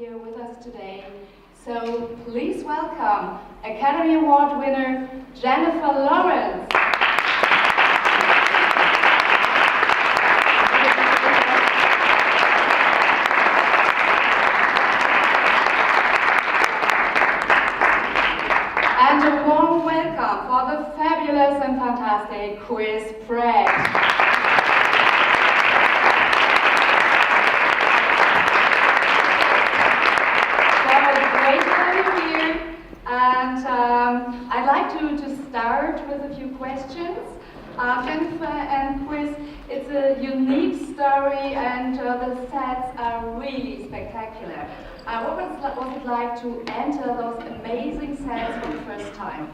here with us today. So please welcome Academy Award winner Jennifer Lawrence. And a warm welcome for the fabulous and fantastic Chris Pratt. And I'd like to start with a few questions. Jennifer and Chris, it's a unique story and the sets are really spectacular. What was it like to enter those amazing sets for the first time?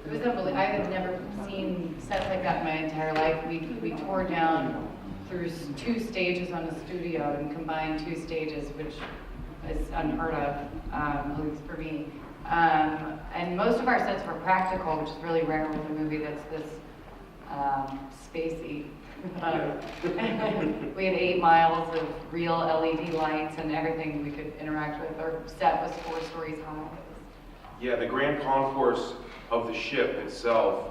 It was unbelievable. I had never seen sets like that in my entire life. We tore down through 2 stages on a studio and combined 2 stages, which is unheard of, at least for me. And most of our sets were practical, which is really rare with a movie that's this spacey. We had 8 miles of real LED lights and everything we could interact with. Our set was 4 stories high. Yeah, the grand concourse of the ship itself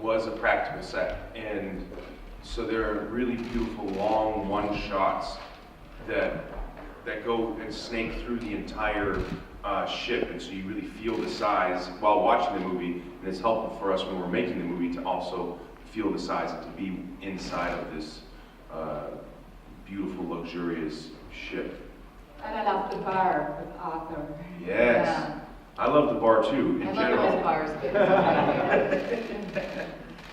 was a practical set. And so there are really beautiful long one-shots that go and snake through the entire ship, and so you really feel the size while watching the movie, and it's helpful for us when we're making the movie to also feel the size and to be inside of this beautiful, luxurious ship. And I love the bar with Arthur. Yes, yeah. I love the bar too, in general. I love bars.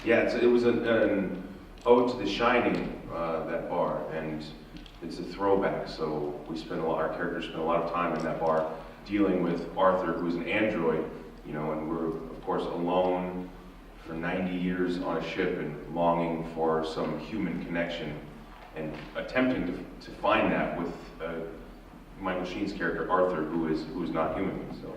Yeah, it was an ode to The Shining, that bar, and it's a throwback, so our characters spent a lot of time in that bar dealing with Arthur, who's an android, and we're, of course, alone for 90 years on a ship and longing for some human connection and attempting to find that with Michael Sheen's character, Arthur, who is not human. So.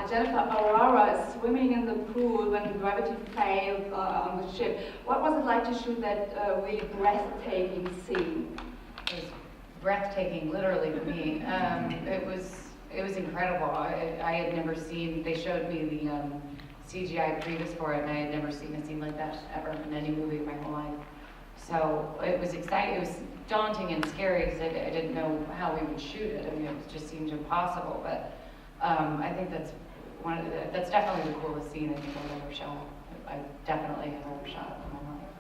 Jennifer, Aurora is swimming in the pool when gravity failed on the ship. What was it like to shoot that really breathtaking scene? It was breathtaking, literally, to me. It was incredible. I had never seen. They showed me the CGI previous for it, and I had never seen a scene like that ever in any movie in my whole life. So it was exciting. It was daunting and scary because I didn't know how we would shoot it. I mean, it just seemed impossible. But I think that's that's definitely the coolest scene I think I've ever shot. I definitely have ever shot in my life.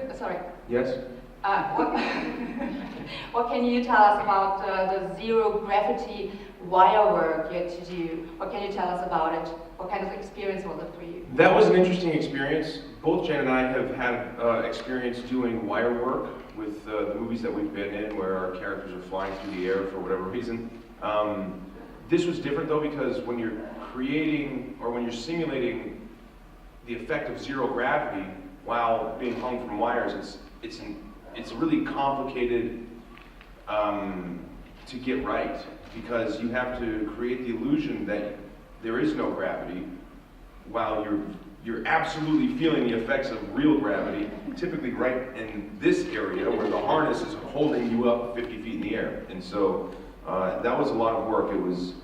Yeah. Sorry. Yes? What can you tell us about the zero gravity wire work you had to do? What can you tell us about it? What kind of experience was it for you? That was an interesting experience. Both Jen and I have had experience doing wire work with the movies that we've been in where our characters are flying through the air for whatever reason. This was different though because when you're creating or when you're simulating the effect of zero gravity while being hung from wires, it's really complicated to get right because you have to create the illusion that there is no gravity while you're absolutely feeling the effects of real gravity, typically right in this area where the harness is holding you up 50 feet in the air. And so that was a lot of work. It was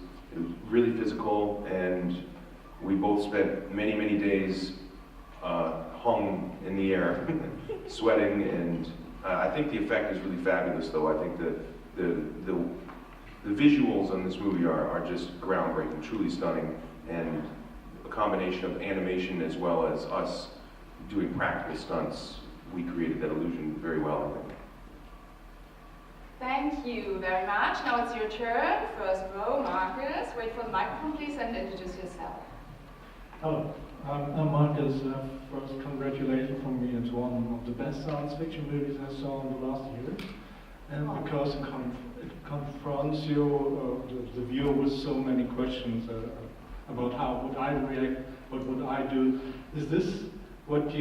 really physical, and we both spent many, many days hung in the air, sweating, and I think the effect is really fabulous, though. I think the visuals in this movie are just groundbreaking, truly stunning, and a combination of animation as well as us doing practical stunts, we created that illusion very well, I think. Thank you very much. Now it's your turn. First row, Marcus. Wait for the microphone, please, and introduce yourself. Hello, I'm Marcus. First, congratulations from me. It's one of the best science fiction movies I saw in the last year. And because it confronts you, the viewer, with so many questions about how would I react, what would I do. Is this what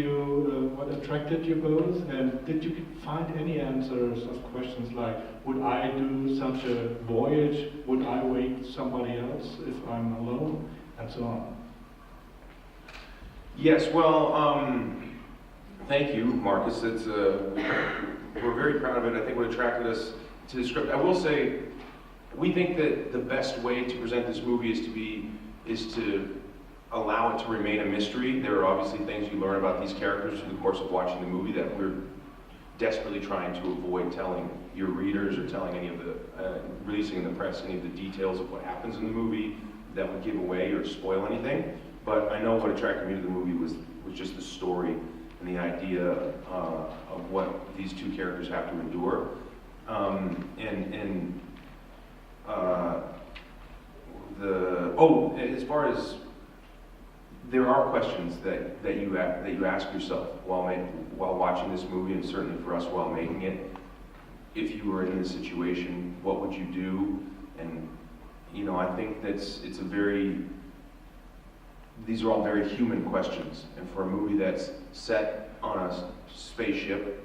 attracted you both? And did you find any answers of questions like, would I do such a voyage? Would I wake somebody else if I'm alone? And so on. Yes, well, thank you, Marcus. We're very proud of it. I think what attracted us to the script. I will say, we think that the best way to present this movie is to allow it to remain a mystery. There are obviously things you learn about these characters through the course of watching the movie that we're desperately trying to avoid telling your readers or telling any of the, releasing in the press any of the details of what happens in the movie that would give away or spoil anything. But I know what attracted me to the movie was just the story and the idea of what these two characters have to endure. As far as there are questions that you ask yourself while watching this movie, and certainly for us while making it. If you were in this situation, what would you do? And I think these are all very human questions. And for a movie that's set on a spaceship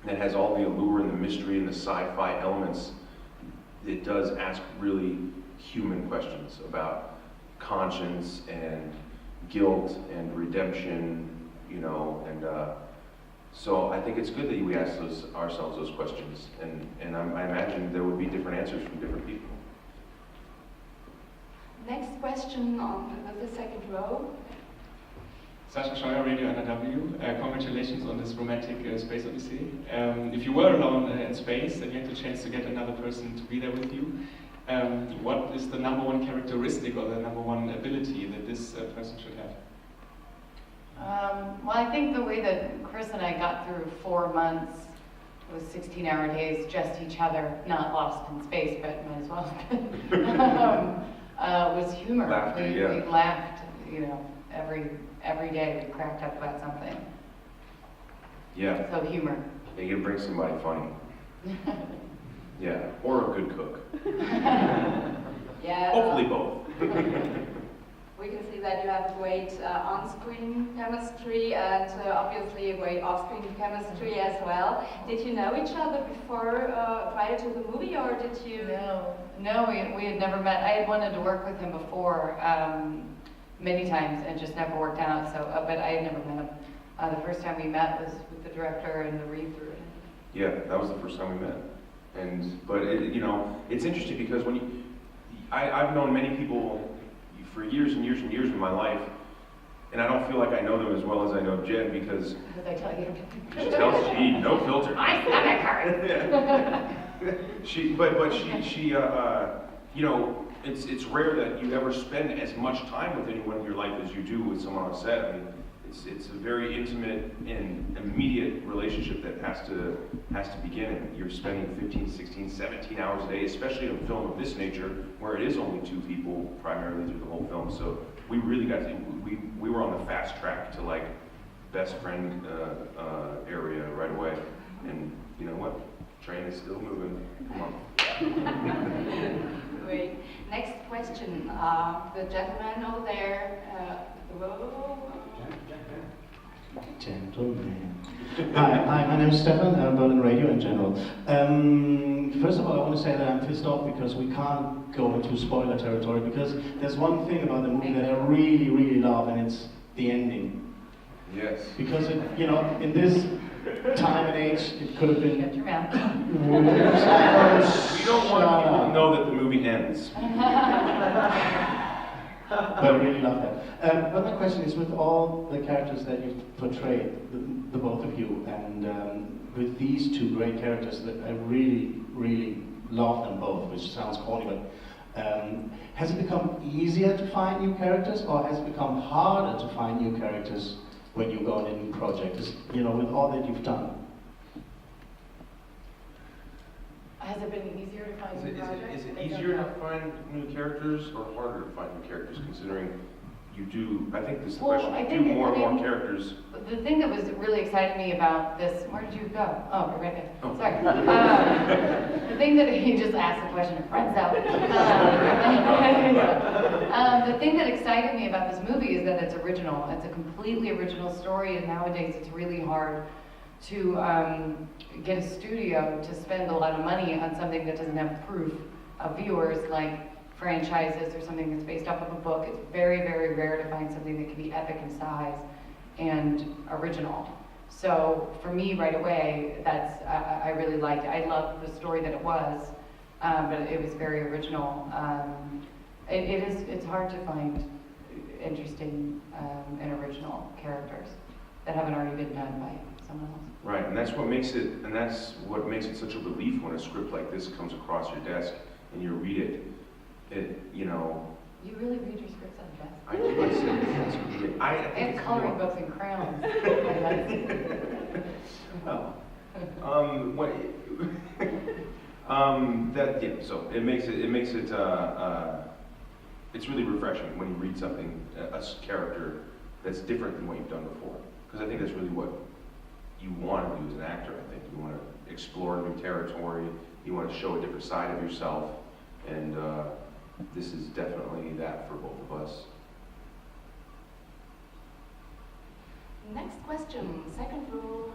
that has all the allure and the mystery and the sci-fi elements, it does ask really human questions about conscience and guilt and redemption, so I think it's good that we ask ourselves those questions, and I imagine there would be different answers from different people. Next question on the second row. Sasha Scheuer, Radio NRW. Congratulations on this romantic space odyssey. If you were alone in space and you had the chance to get another person to be there with you, what is the number one characteristic or the number one ability that this person should have? Well, I think the way that Chris and I got through 4 months was 16-hour days, just each other, not lost in space, but might as well, was humor. Laughter, we laughed, every day we cracked up about something. Yeah. So humor. Yeah, you bring somebody funny. Yeah, or a good cook. Yeah. Hopefully both. We can see that you have a great on-screen chemistry and obviously a great off-screen chemistry as well. Did you know each other before, prior to the movie, or did you? No, we had never met. I had wanted to work with him before many times and just never worked out. So, but I had never met him. The first time we met was with the director and the read-through. Yeah, that was the first time we met. But it's interesting because I've known many people for years and years and years in my life, and I don't feel like I know them as well as I know Jen because I tell you? she tells no filter. My stomach hurts. It's rare that you ever spend as much time with anyone in your life as you do with someone on set. I mean, it's a very intimate and immediate relationship that has to begin, and you're spending 15, 16, 17 hours a day, especially in a film of this nature where it is only two people primarily through the whole film. So we really we were on the fast track to like best friend area right away, and you know what? Train is still moving. Come on. Great. Next question. The gentleman over there. Gentleman. Hi, my name is Stefan, I'm Berlin Radio in general. First of all, I want to say that I'm pissed off because we can't go into spoiler territory, because there's one thing about the movie that I really, really love, and it's the ending. Yes. Because in this time and age, it could have been... Shut your mouth. We don't want people to know that the movie ends. But I really love that. But my question is, with all the characters that you've portrayed, the both of you, and with these two great characters that I really, really love them both, which sounds corny, but has it become easier to find new characters, or has it become harder to find new characters when you go on a new project, with all that you've done? Has it been easier to find new projects? Is it easier to find new characters or harder to find new characters, considering you do, I think this is the question, you do more and more characters? The thing that was really exciting me about this, where did you go? Oh, you're right there. Oh. Sorry. The thing that he just asked the question, runs out. The thing that excited me about this movie is that it's original. It's a completely original story, and nowadays it's really hard to get a studio to spend a lot of money on something that doesn't have proof of viewers, like franchises or something that's based off of a book. It's very, very rare to find something that can be epic in size and original. So for me, right away, I really liked it. I loved the story that it was, but it was very original. It's hard to find interesting and original characters that haven't already been done by someone else. Right, and that's what makes it such a relief when a script like this comes across your desk and you read it. You know. You really read your scripts on desk? I do. I have coloring books and crayons. Well, so it makes it it's really refreshing when you read something, a character that's different than what you've done before. Because I think that's really what you want to do as an actor. I think you want to explore new territory, you want to show a different side of yourself, and this is definitely that for both of us. Next question, second row.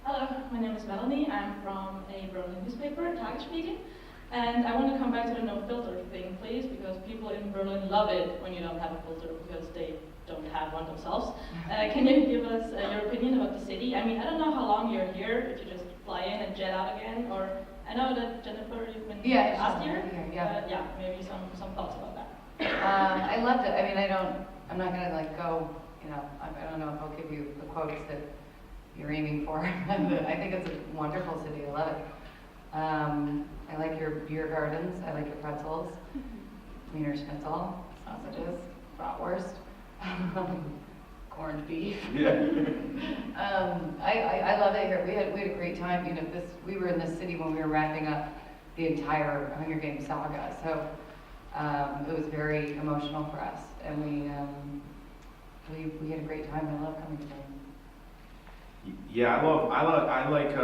Hello, my name is Melanie. I'm from a Berlin newspaper, Tagesspiegel, and I want to come back to the no filter thing, please, because people in Berlin love it when you don't have a filter because they don't have one themselves. Can you give us your opinion about the city? I mean, I don't know how long you're here, if you just fly in and jet out again, or I know that Jennifer, you've been last year. Yeah, maybe some thoughts about that. I loved it. I mean, I'm not gonna like go, you know, I don't know if I'll give you the quotes that you're aiming for. I think it's a wonderful city. I love it. I like your beer gardens. I like your pretzels, Wiener Schnitzel, sausages, bratwurst, corned beef. Yeah. I love it here. We had a great time. You know, we were in this city when we were wrapping up the entire Hunger Games saga. So it was very emotional for us, and we had a great time. I love coming to Berlin. Yeah, I like,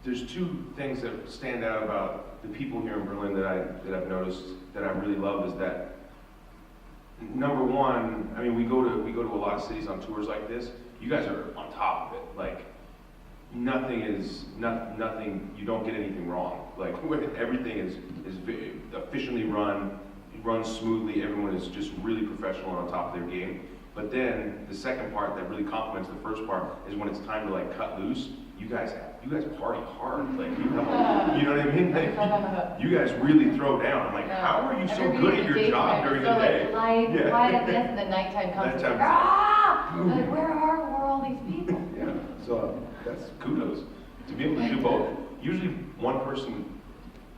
there's two things that stand out about the people here in Berlin that I've noticed that I really love is that, number one, I mean, we go to a lot of cities on tours like this. You guys are on top of it. Like, nothing, you don't get anything wrong. Like, everything is efficiently run, it runs smoothly, everyone is just really professional and on top of their game. But then the second part that really complements the first part is when it's time to like cut loose. You guys party hard. Like you know what I mean? Like, you guys really throw down. I'm like, how are you so good at your job during the day? Light at this, and then nighttime comes. Like, like, where are all these people? Yeah. So that's kudos to be able to do both. Usually one person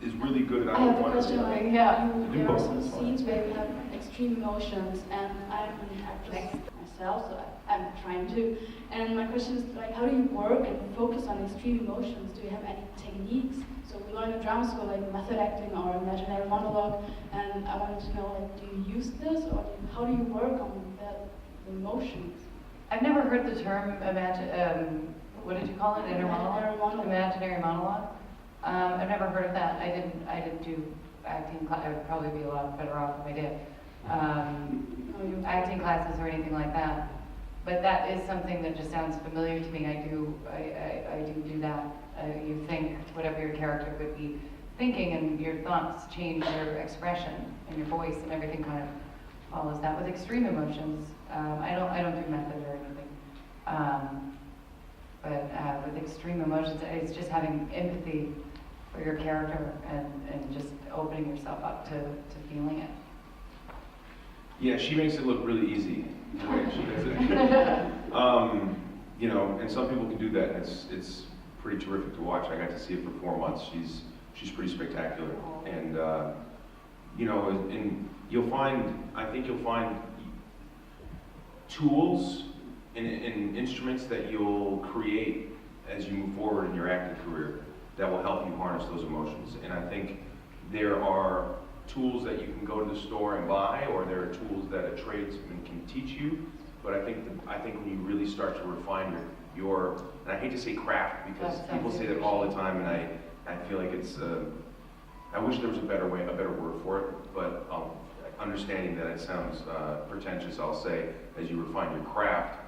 is really good at I have a one. question. There are some both. scenes where you have extreme emotions, and I'm an actress myself, so I'm trying to. And my question is, like, how do you work and focus on extreme emotions? Do you have any techniques? So we learn in drama school, like method acting or imaginary monologue, and I wanted to know, like, do you use this, or how do you work on the emotions? I've never heard the term what did you call it? Imaginary monologue. Imaginary monologue. I've never heard of that. I didn't do acting class. I would probably be a lot better off if I did. Acting classes or anything like that. But that is something that just sounds familiar to me. I do that. You think whatever your character would be thinking, and your thoughts change your expression and your voice, and everything kind of follows that. With extreme emotions, I don't do method or anything. But with extreme emotions, it's just having empathy for your character and just opening yourself up to feeling it. Yeah, she makes it look really easy the way she does it. You know, and some people can do that, and it's pretty terrific to watch. I got to see it for 4 months. She's pretty spectacular, and you know, and I think you'll find tools and instruments that you'll create as you move forward in your acting career that will help you harness those emotions. And I think there are tools that you can go to the store and buy, or there are tools that a tradesman can teach you. But I think when you really start to refine your and I hate to say craft because people say that all the time, and I feel like it's I wish there was a better word for it, but understanding that it sounds pretentious, I'll say, as you refine your craft,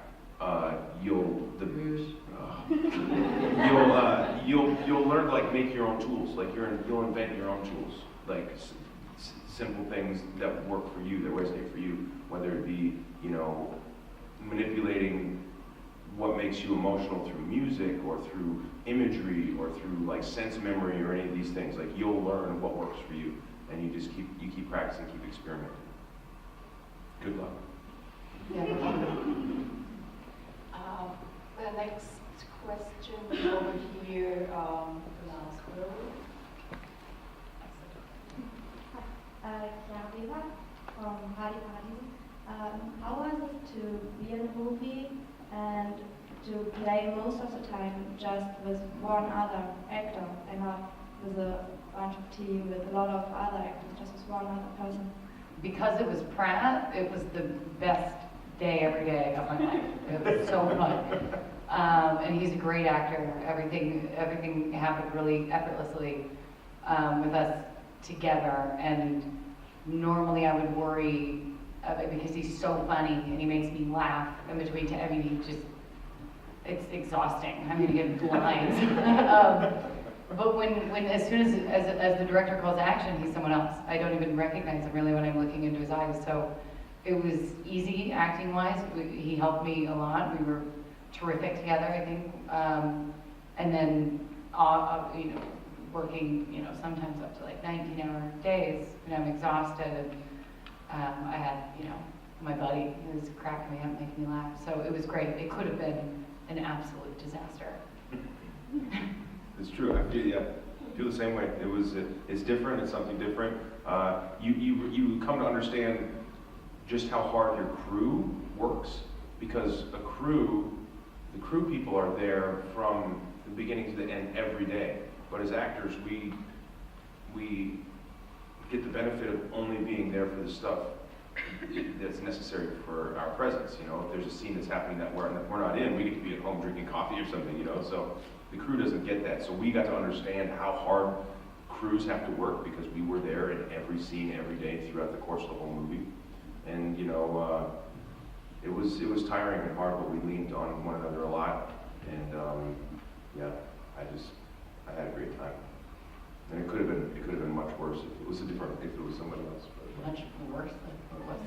you'll learn to like make your own tools. Like you'll invent your own tools, like simple things that work for you, that resonate for you, whether it be, you know, manipulating what makes you emotional through music or through imagery or through like sense memory or any of these things. Like you'll learn what works for you, and you just keep practicing, keep experimenting. Good luck. Yeah. The next question over here, last row. Kiara from Party Party. How was it to be in a movie and to play most of the time just with one other actor and not with a bunch of team with a lot of other actors, just with one other person? Because it was Pratt, it was the best day every day of my life. It was so fun. And he's a great actor. Everything happened really effortlessly with us together. And normally I would worry because he's so funny and he makes me laugh in between. It's exhausting. I'm gonna get lines. But when as soon as the director calls action, he's someone else. I don't even recognize him really when I'm looking into his eyes. So it was easy acting wise. He helped me a lot. We were terrific together, I think. And then you know, working, you know, sometimes up to like 19-hour days, and I'm exhausted. And I had, you know, my buddy who was cracking me up, making me laugh. So it was great. It could have been an absolute disaster. It's true. I feel the same way. It's different. It's something different. You come to understand just how hard your crew works, because the crew people are there from the beginning to the end every day. But as actors, we get the benefit of only being there for the stuff that's necessary for our presence. You know, if there's a scene that's happening that we're not in, we get to be at home drinking coffee or something. You know, so the crew doesn't get that. So we got to understand how hard crews have to work, because we were there in every scene every day throughout the course of the whole movie. And you know, it was tiring and hard, but we leaned on one another a lot. And yeah, I had a great time. And it could have been much worse if it was somebody else. But Much worse than it was.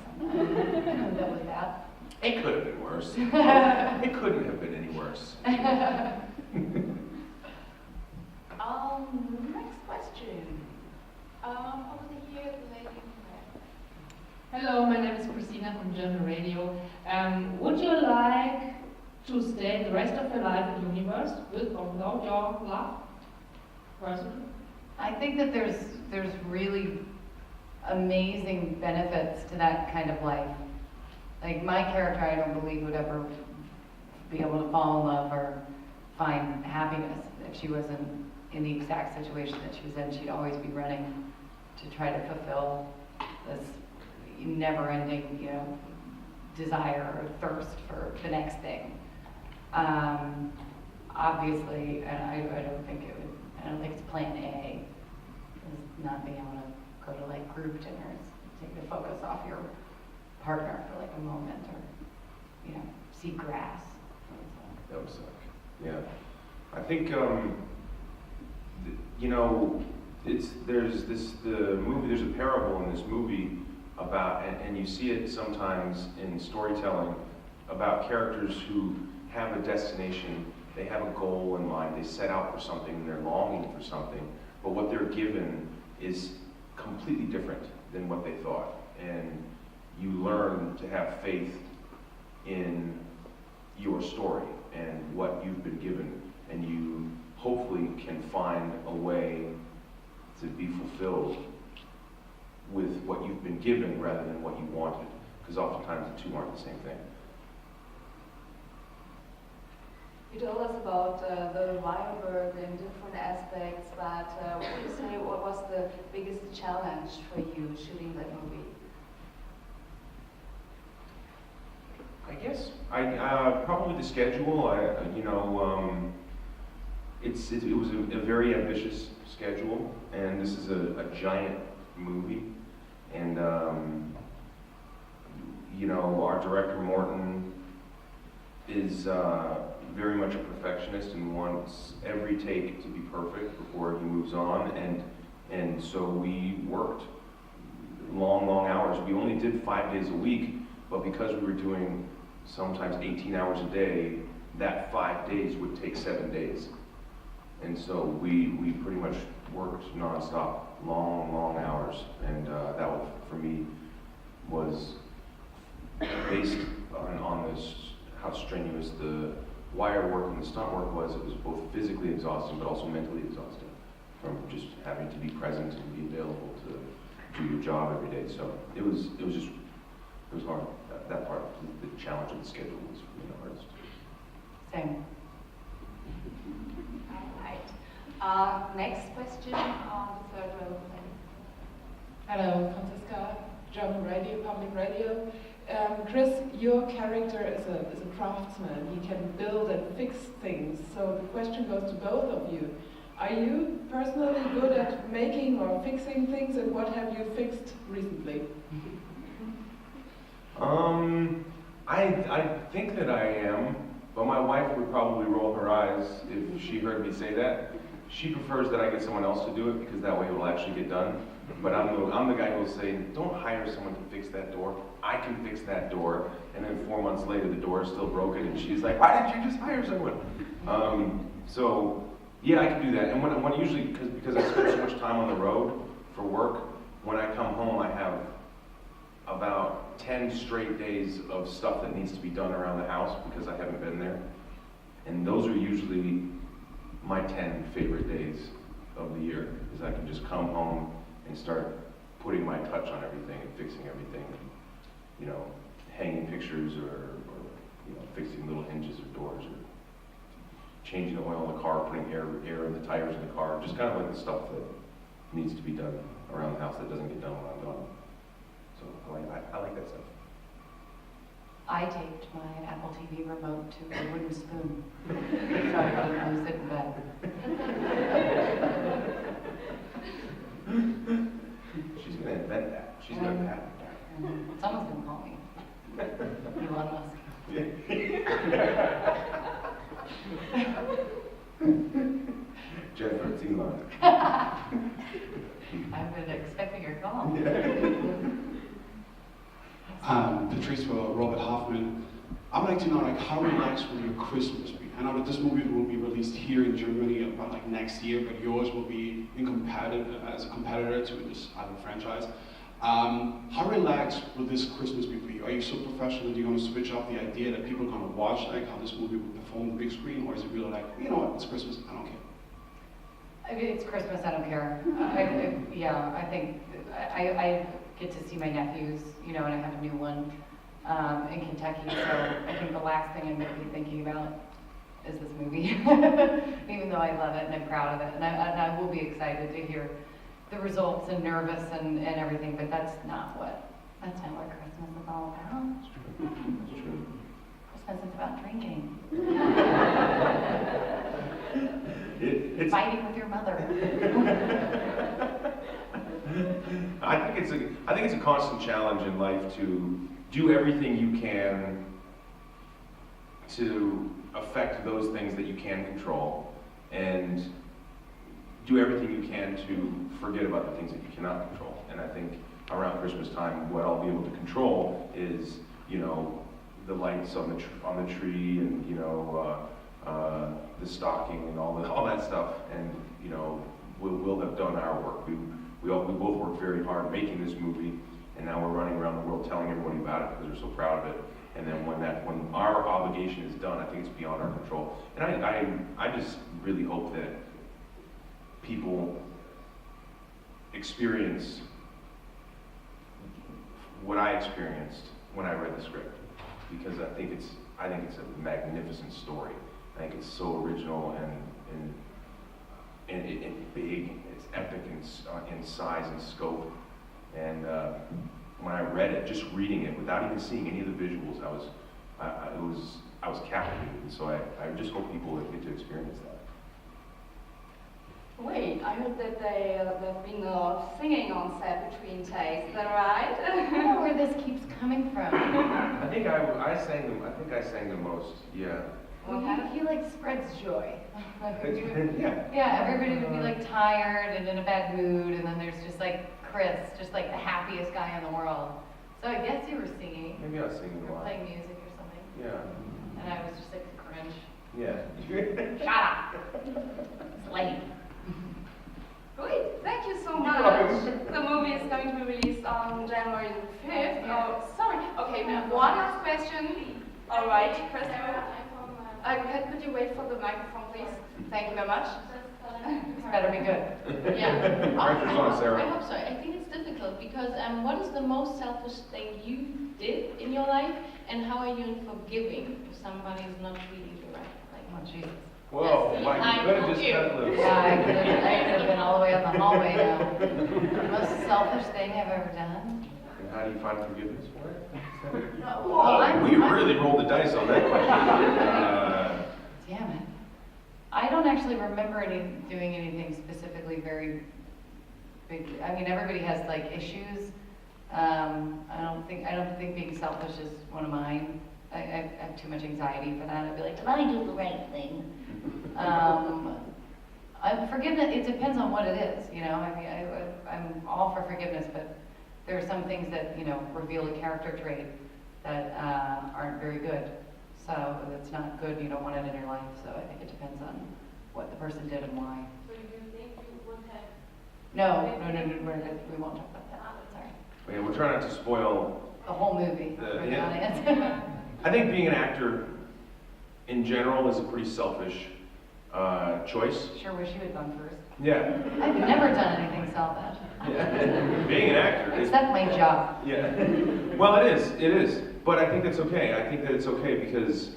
That was bad. it could have been worse. It couldn't have been any worse. Next question. Over here, the lady in red. Hello, my name is Christina from German Radio. Would you like to stay the rest of your life in the universe with or without your love person? I think that there's really amazing benefits to that kind of life. Like my character, I don't believe would ever be able to fall in love or find happiness if she wasn't in the exact situation that she was in. She'd always be running to try to fulfill this never-ending, you know, desire or thirst for the next thing. Obviously, and I don't think it's plan A, is not being able to go to like group dinners, take the focus off your partner for like a moment, or, you know, see grass. That would suck. Yeah, I think you know, there's a parable in this movie about, and you see it sometimes in storytelling, about characters who have a destination, they have a goal in mind, they set out for something, and they're longing for something, but what they're given is completely different than what they thought. And you learn to have faith in your story and what you've been given, and you hopefully can find a way to be fulfilled with what you've been given rather than what you wanted, because oftentimes the two aren't the same thing. You told us about the wire work in different aspects, but what would you say, what was the biggest challenge for you shooting that movie? I guess probably the schedule. It was a very ambitious schedule, and this is a giant movie, and you know, our director Morton is very much a perfectionist and wants every take to be perfect before he moves on, and so we worked long hours. We only did 5 days a week, but because we were doing sometimes 18 hours a day, that 5 days would take 7 days. And so we pretty much worked nonstop, long hours, and that was, for me, was based on this, how strenuous the wire work and the stunt work was. It was both physically exhausting, but also mentally exhausting, from just having to be present and be available to do your job every day. So it was hard. That part, the challenge of the schedule was really the hardest. Same. All right. Next question on the third row. Hello, Franziska, German radio, public radio. Chris, your character is a craftsman. He can build and fix things. So the question goes to both of you. Are you personally good at making or fixing things, and what have you fixed recently? I think that I am, but my wife would probably roll her eyes if she heard me say that. She prefers that I get someone else to do it because that way it will actually get done. But I'm the guy who will say, don't hire someone to fix that door. I can fix that door. And then 4 months later, the door is still broken, and she's like, why didn't you just hire someone? So yeah, I can do that. And when usually, because I spend so much time on the road for work, when I come home, I have about 10 straight days of stuff that needs to be done around the house because I haven't been there. And those are usually my 10 favorite days of the year, because I can just come home and start putting my touch on everything and fixing everything, and, hanging pictures or fixing little hinges or doors, or changing the oil in the car, putting air in the tires in the car, just kind of like the stuff that needs to be done around the house that doesn't get done when I'm gone. So I like that stuff. I taped my Apple TV remote to a wooden spoon. So I was sitting in bed. She's going to invent that. She's going to patent that. Someone's going to call me. Elon Musk. Jennifer, it's Elon. I've been expecting your call. Patrice for Robert Hoffman. I would like to know, how relaxed will your Christmas be? I know that this movie will be released here in Germany about next year, but yours will be as a competitor to this other franchise. How relaxed will this Christmas be for you? Are you so professional that you're going to switch off the idea that people are going to watch how this movie will perform on the big screen, or is it really you know what, it's Christmas, I don't care? I mean, it's Christmas, I don't care. I think I get to see my nephews, and I have a new one in Kentucky, so I think the last thing I'm going to be thinking about is this movie, even though I love it and I'm proud of it, and I will be excited to hear the results and nervous and everything, but that's not what Christmas is all about. It's true. Christmas is about drinking. It's fighting with your mother. I think it's a constant challenge in life to do everything you can to affect those things that you can control, and do everything you can to forget about the things that you cannot control. And I think around Christmas time, what I'll be able to control is, the lights on the tree, and the stocking and all that stuff. And we'll have done our work. We both worked very hard making this movie, and now we're running around the world telling everybody about it because we're so proud of it. And then when our obligation is done, I think it's beyond our control. And I just really hope that people experience what I experienced when I read the script, because I think it's a magnificent story. I think it's so original and big. It's epic in size and scope. And when I read it, just reading it without even seeing any of the visuals, I was captivated. And so I just hope people get to experience that. Wait, I heard that they've been singing on set between takes. Is that right? I don't know where this keeps coming from. I think I sang the most. Yeah. Well, he spreads joy. Yeah. Everybody would be tired and in a bad mood, and then there's just Chris, just the happiest guy in the world. So So I guess you were singing. Maybe I was singing a You were lot. playing music or something. Yeah. And I was just like, cringe. Yeah. Shut up. It's late. Great, thank you so much. The movie is going to be released on January 5th. Oh, sorry. Okay, one last question. All right, Christopher. Could you wait for the microphone, please? Thank you very much. This better be good. Yeah. Pressure's on, Sarah. I hope so. I think it's difficult because what is the most selfish thing you did in your life, and how are you forgiving if somebody is not treating you right? Oh, Jesus. Whoa, Yes, Mike, I you better hope just you. cut loose. Yeah, I could have been all the way up the hallway now. Most selfish thing I've ever done. And how do you find forgiveness for it? Well, We really rolled the dice on that question. Damn it. I don't actually remember doing anything specifically very big. I mean, everybody has like issues. I don't think being selfish is one of mine. I have too much anxiety for that. I'd be like, did I do the right thing? Forgiveness, it depends on what it is, you know. I mean, I'm all for forgiveness, but there are some things that, you know, reveal a character trait that aren't very good. So it's not good, you don't want it in your life. So I think it depends on what the person did and why. So you think you would have? No, we're good. We won't talk about that. Sorry. Yeah, we're trying not to spoil. The whole movie The- for the yeah. audience. I think being an actor in general is a pretty selfish choice. Sure wish you had gone first. Yeah. I've never done anything selfish. Yeah. Being an actor is. Except my job. Yeah. Well, it is. But I think that's okay. I think that it's okay because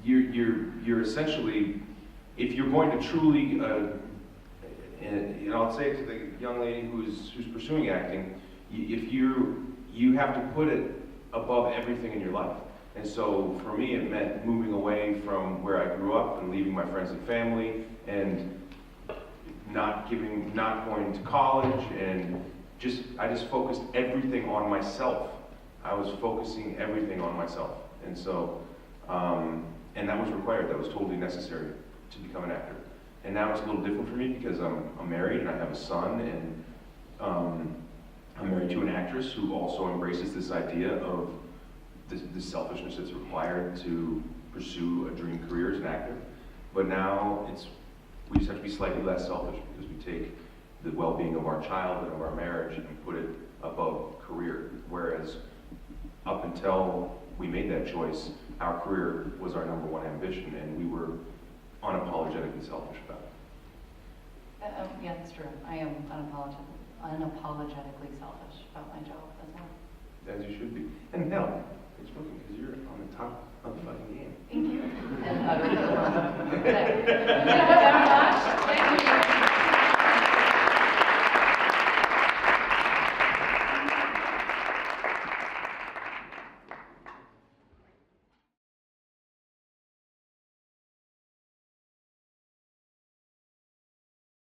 you're essentially, if you're going to truly, and you know, I'll say it to the young lady who's pursuing acting, if you have to put it above everything in your life. And so for me, it meant moving away from where I grew up and leaving my friends and family and not going to college, and I just focused everything on myself. I was focusing everything on myself. And so, and that was required, that was totally necessary to become an actor. And now it's a little different for me because I'm married and I have a son, and I'm married to an actress who also embraces this idea of this selfishness that's required to pursue a dream career as an actor. But now we just have to be slightly less selfish because we take the well-being of our child and of our marriage and put it above career. Whereas up until we made that choice, our career was our number one ambition, and we were unapologetically selfish about it. Yeah, that's true. I am unapologetically selfish about my job as well. As you should be. And hell, it's working.